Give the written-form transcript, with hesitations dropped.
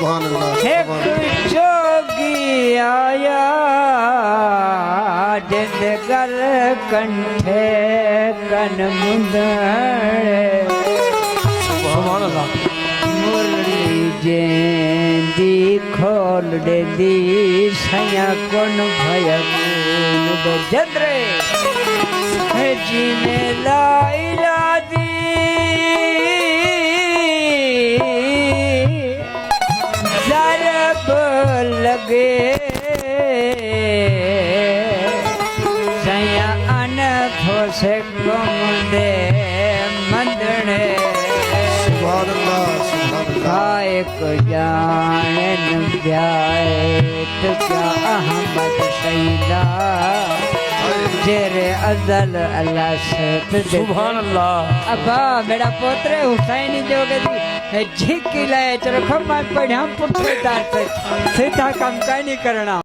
सुभान अल्लाह एक जोगी आया जिंदगर कंठे कन मुंदड़े सुभान अल्लाह मुरली जेंदी खोल दे दी सया कोन भय कूद जंद्रे जीने लाइला दी जरब लगे सया अन थोसे कुमदे मंदने सुभान अल्लाह एक जान ब्याए तो क्या अहमद शैला जेरे अजल अल्लाह से सुभान अल्लाह अबा मेरा पोतरे हुसैन जोगे झिक लाए चलो खम्मा पढ़ा पुत्र सीधा काम का नहीं करना।